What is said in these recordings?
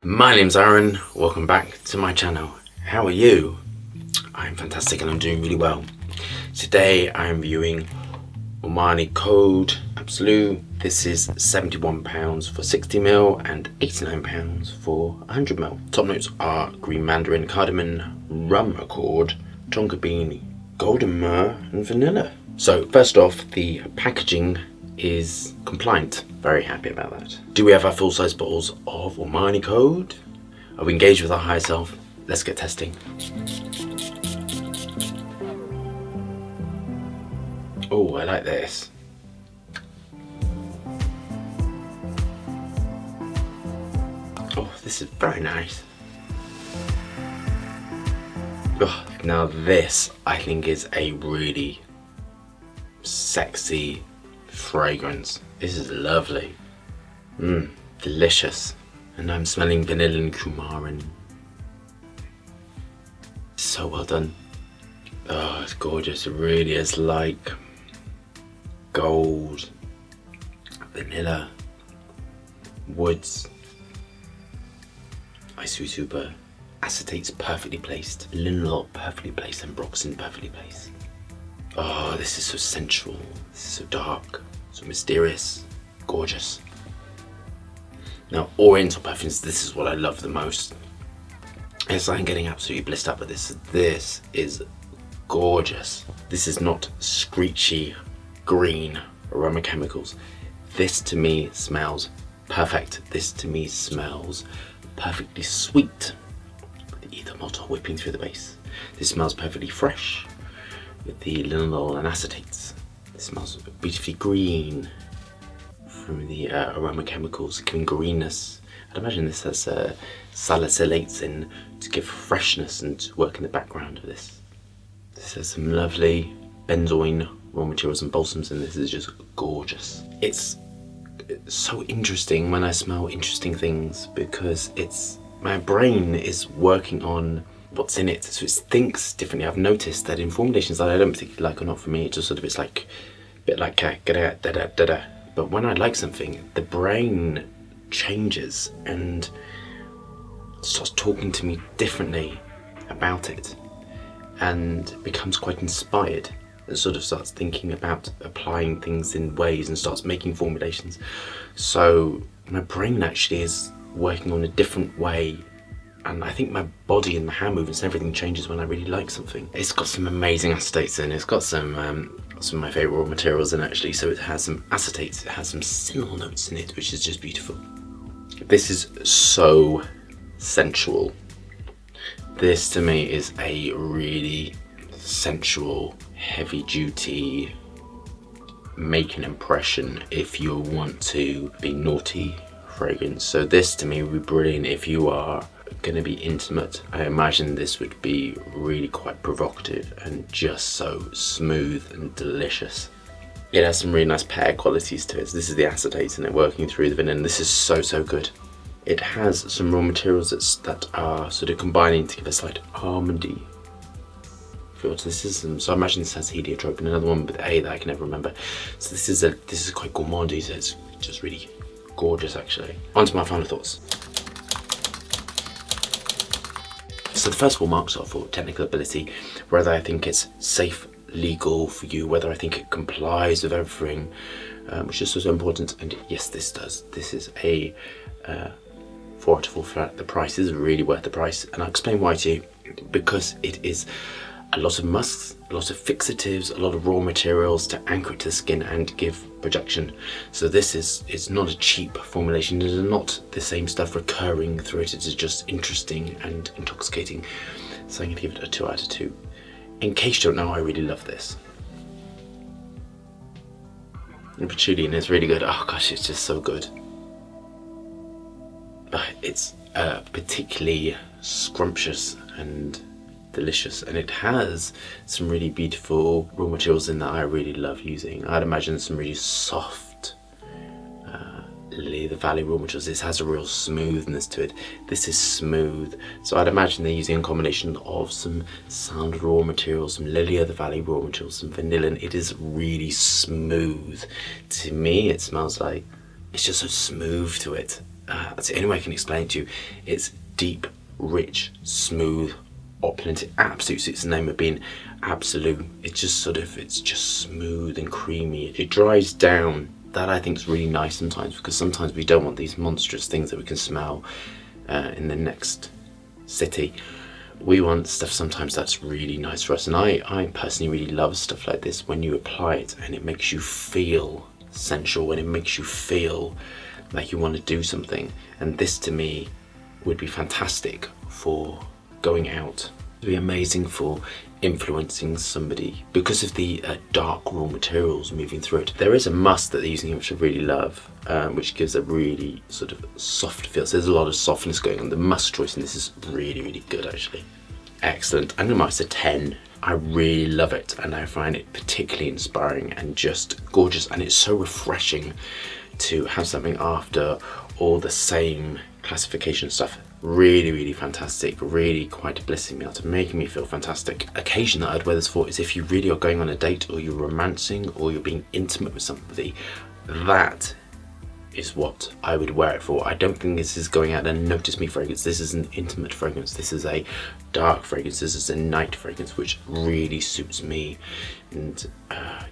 My name's Aaron, welcome back to my channel. How are you? I'm fantastic and I'm doing really well. Today I'm viewing Armani Code Absolu. This is £71 for 60ml and £89 for 100ml. Top notes are green mandarin, cardamom, rum accord, tonka bean, golden myrrh and vanilla. So first off, the packaging is compliant. Very happy about that. Do we have our full-size bottles of Armani Code? Are we engaged with our higher self? Let's get testing. Oh, I like this. Oh, this is very nice. Oh, now this, I think, is a really sexy fragrance. This is lovely. Delicious. And I'm smelling vanilla and coumarin. So well done. Oh, it's gorgeous. It really is like gold, vanilla, woods, super. Acetate's perfectly placed, linalool perfectly placed, and broxin perfectly placed. Oh, this is so sensual. This is so dark, so mysterious, gorgeous. Now, Oriental perfumes, this is what I love the most. Yes, I'm getting absolutely blissed up with this. This is gorgeous. This is not screechy green aroma chemicals. This to me smells perfect. This to me smells perfectly sweet with the ether malt whipping through the base. This smells perfectly fresh with the linalool and acetates. It smells beautifully green from the aroma chemicals, giving greenness. I'd imagine this has salicylates in to give freshness and to work in the background of this. This has some lovely benzoin raw materials and balsams, and this is just gorgeous. It's so interesting when I smell interesting things because my brain is working on what's in it, so it thinks differently. I've noticed that in formulations that I don't particularly like, or not for me, it just sort of, it's like a bit like da-da-da-da. But when I like something, the brain changes and starts talking to me differently about it and becomes quite inspired and sort of starts thinking about applying things in ways and starts making formulations. So my brain actually is working on a different way, and I think my body and my hand movements and everything changes when I really like something. It's got some amazing acetates in it. It's got some of my favourite raw materials in, actually. So it has some acetates, it has some cinnamon notes in it, which is just beautiful. This is so sensual. This to me is a really sensual, heavy duty, make an impression if you want to be naughty fragrance. So this to me would be brilliant if you are going to be intimate. I imagine this would be really quite provocative and just so smooth and delicious. It has some really nice pear qualities to it. So this is the acetates in it working through the vanilla. This is so good. It has some raw materials that are sort of combining to give a slight almondy feel to this. So I imagine this has heliotrope and another one with A that I can never remember. So this is quite gourmandy, so it's just really gorgeous actually. On to my final thoughts. So the first one marks off for technical ability, whether I think it's safe, legal for you, whether I think it complies with everything, which is so important, and yes, this does. This is a 4 out of 4 flat. The price is really worth the price, and I'll explain why to you. Because it is a lot of musks, a lot of fixatives, a lot of raw materials to anchor it to the skin and give projection. So this is not a cheap formulation. It is not the same stuff recurring through it. It is just interesting and intoxicating. So I'm going to give it a 2 out of 2. In case you don't know, I really love this. The patchouli is really good. Oh gosh, it's just so good. It's particularly scrumptious and delicious, and it has some really beautiful raw materials in that I really love using. I'd imagine some really soft Lily of the Valley raw materials. This has a real smoothness to it. This is smooth, so I'd imagine they're using a combination of some sandal raw materials, some Lily of the Valley raw materials, some vanilla, and it is really smooth. To me, it smells like, it's just so smooth to it. That's the only way I can explain it to you. It's deep, rich, smooth, opulent. It absolutely suits the name of being Absolu. It's just smooth and creamy. It dries down. That I think is really nice sometimes, because sometimes we don't want these monstrous things that we can smell in the next city. We want stuff sometimes that's really nice for us, and I personally really love stuff like this when you apply it and it makes you feel sensual, when it makes you feel like you want to do something. And this to me would be fantastic for going out. It would be amazing for influencing somebody because of the dark raw materials moving through it. There is a musk that they're using which I really love, which gives a really sort of soft feel. So there's a lot of softness going on. The musk choice in this is really, really good actually. Excellent. I'm gonna mark this a 10. I really love it, and I find it particularly inspiring and just gorgeous, and it's so refreshing to have something after all the same classification stuff. Really, really fantastic, really quite blissing me out, making me feel fantastic. Occasion that I'd wear this for is if you really are going on a date, or you're romancing, or you're being intimate with somebody. That is what I would wear it for. I don't think this is going out and notice me fragrance. This is an intimate fragrance. This is a dark fragrance. This is a night fragrance, which really suits me, and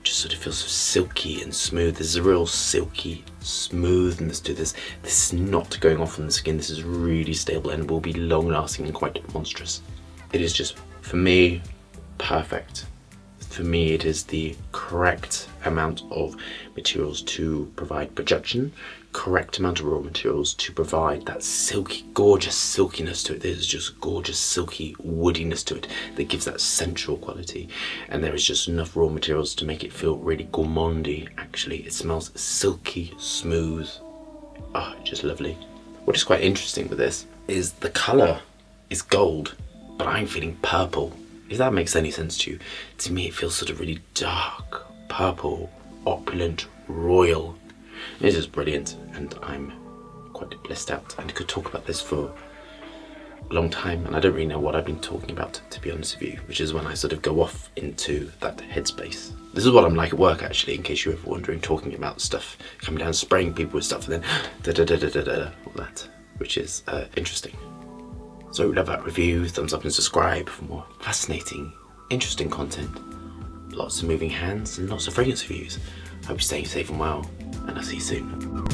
just sort of feels so silky and smooth. There's a real silky smoothness to this. This is not going off on the skin. This is really stable and will be long lasting and quite monstrous. It is just, for me, perfect. For me, it is the correct amount of materials to provide projection, correct amount of raw materials to provide that silky, gorgeous silkiness to it. There's just gorgeous silky woodiness to it that gives that sensual quality, and there is just enough raw materials to make it feel really gourmandy. Actually, it smells silky, smooth. Oh, just lovely. What is quite interesting with this is the colour is gold, but I'm feeling purple. If that makes any sense to you. To me, it feels sort of really dark, purple, opulent, royal. It's just brilliant, and I'm quite blissed out, and could talk about this for a long time, and I don't really know what I've been talking about, to be honest with you, which is when I sort of go off into that headspace. This is what I'm like at work, actually, in case you're ever wondering, talking about stuff, coming down, spraying people with stuff, and then da-da-da-da-da-da, all that, which is interesting. So love that review, thumbs up and subscribe for more fascinating, interesting content. Lots of moving hands and lots of fragrance reviews. Hope you're staying safe and well, and I'll see you soon.